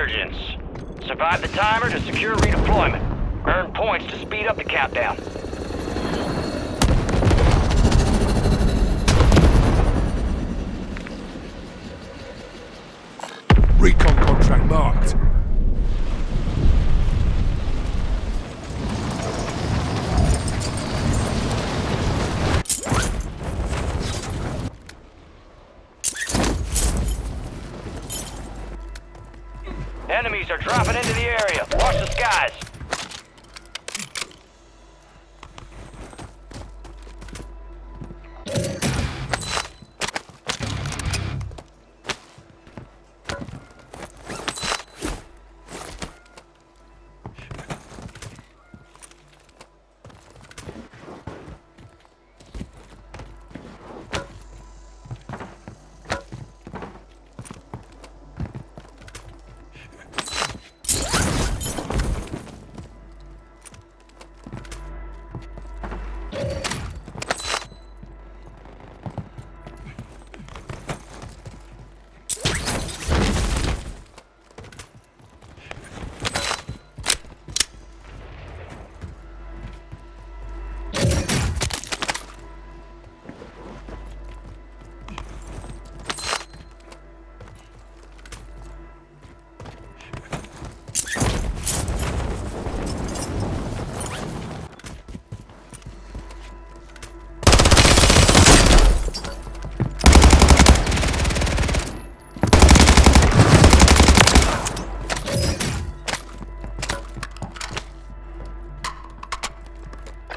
Resurgence. Survive the timer to secure redeployment. Earn points to speed up the countdown. Recon contract marked. Enemies are dropping into the area. Watch the skies.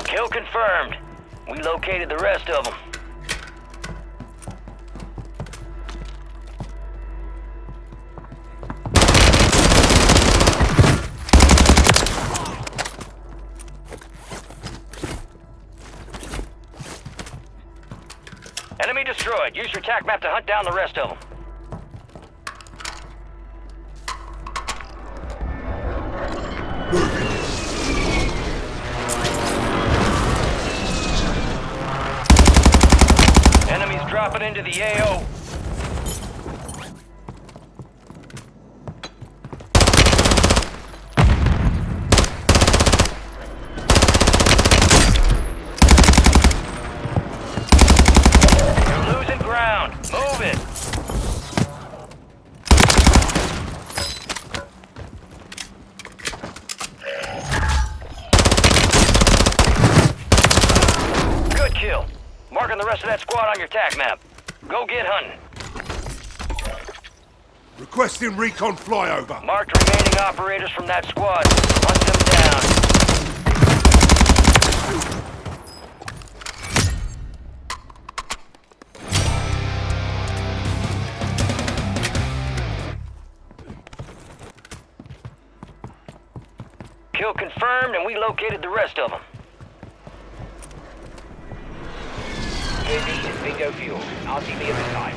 Kill confirmed. We located the rest of them. Enemy destroyed. Use your TAC map to hunt down the rest of them. Enemies dropping into the AO. You're losing ground. Move it. Good kill. Marking the rest of that squad on your TAC map. Go get hunting. Requesting recon flyover. Marked remaining operators from that squad. Hunt them down. Kill confirmed, and we located the rest of them. UAV is bingo fuel. RTB at this time.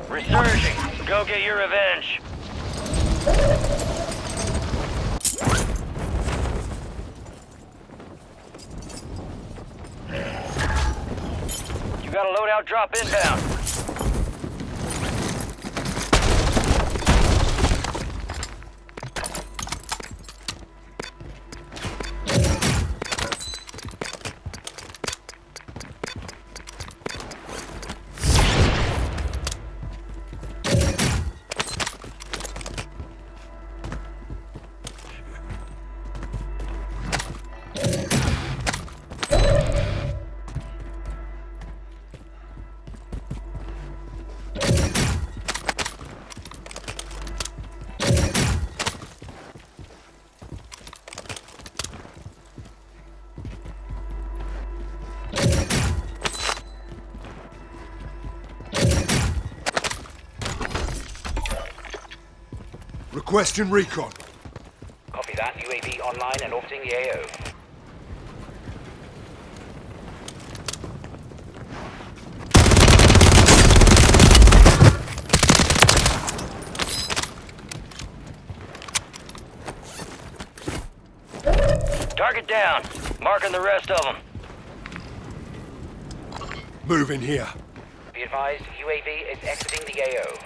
Resurging. Go get your revenge. You got a loadout drop inbound. Requesting recon. Copy that. UAV online and orbiting the AO. down. Marking the rest of them. Move in here. Be advised, UAV is exiting the AO.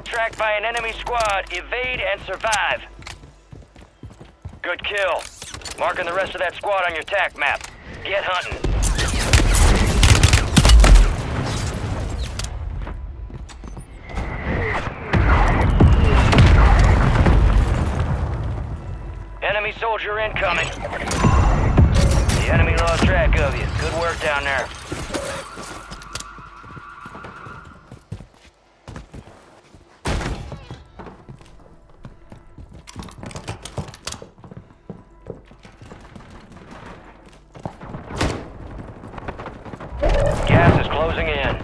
Tracked by an enemy squad. Evade and survive. Good kill. Marking the rest of that squad on your TAC map. Get hunting. Enemy soldier incoming. The enemy lost track of you. Good work down there. Gas is closing in.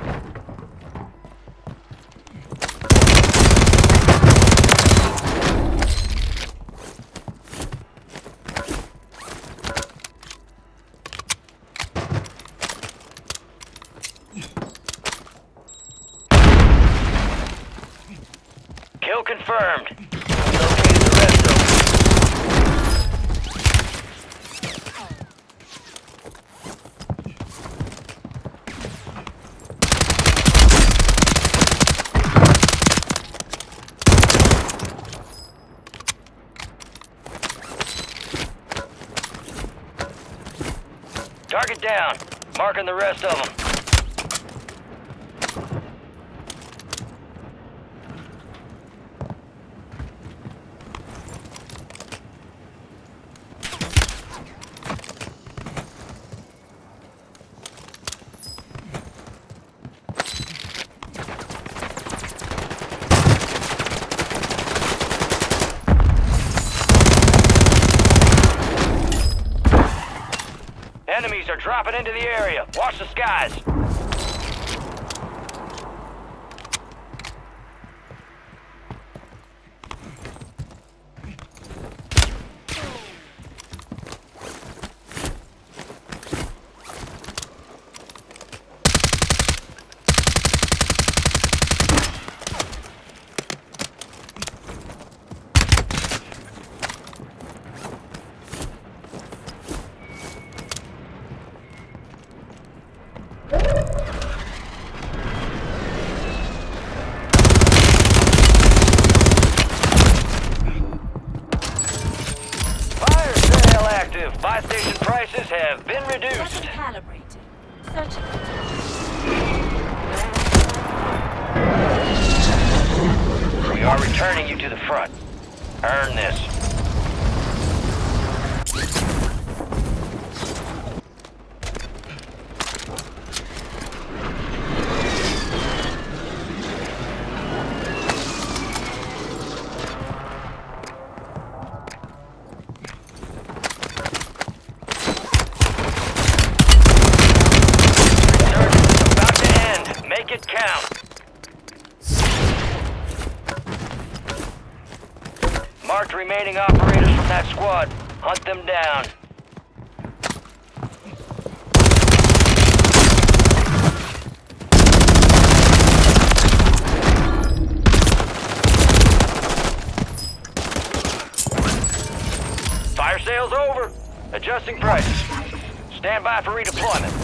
Kill confirmed. Located the rest of them. Target down. Marking the rest of them. Enemies are dropping into the area. Watch the skies. Buy station prices have been reduced. Calibrated. Searching. We are returning you to the front. Earn this. Make it count. Marked remaining operators from that squad. Hunt them down. Fire sale's over. Adjusting prices. Stand by for redeployment.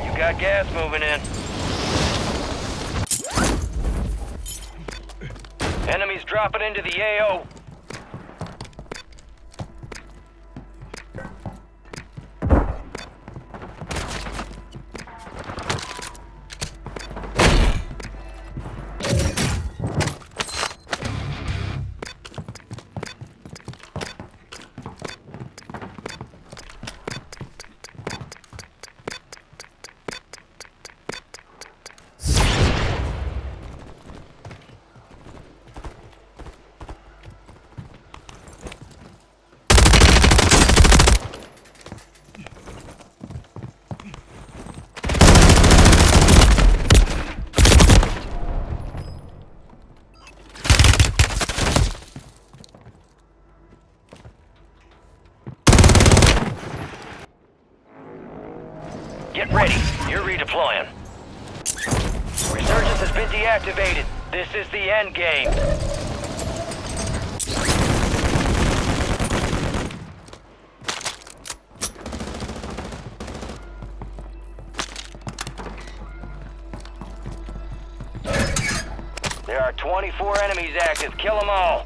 You got gas moving in. Enemies dropping into the AO. Get ready. You're redeploying. Resurgence has been deactivated. This is the end game. There are 24 enemies active. Kill them all.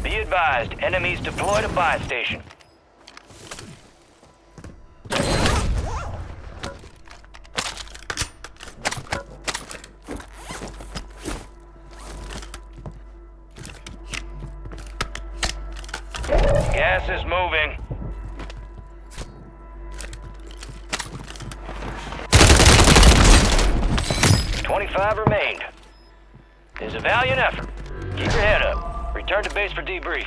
Be advised, enemies deployed a buy station. Gas is moving. "25 remained. It is a valiant effort. Keep your head up. Return to base for debrief.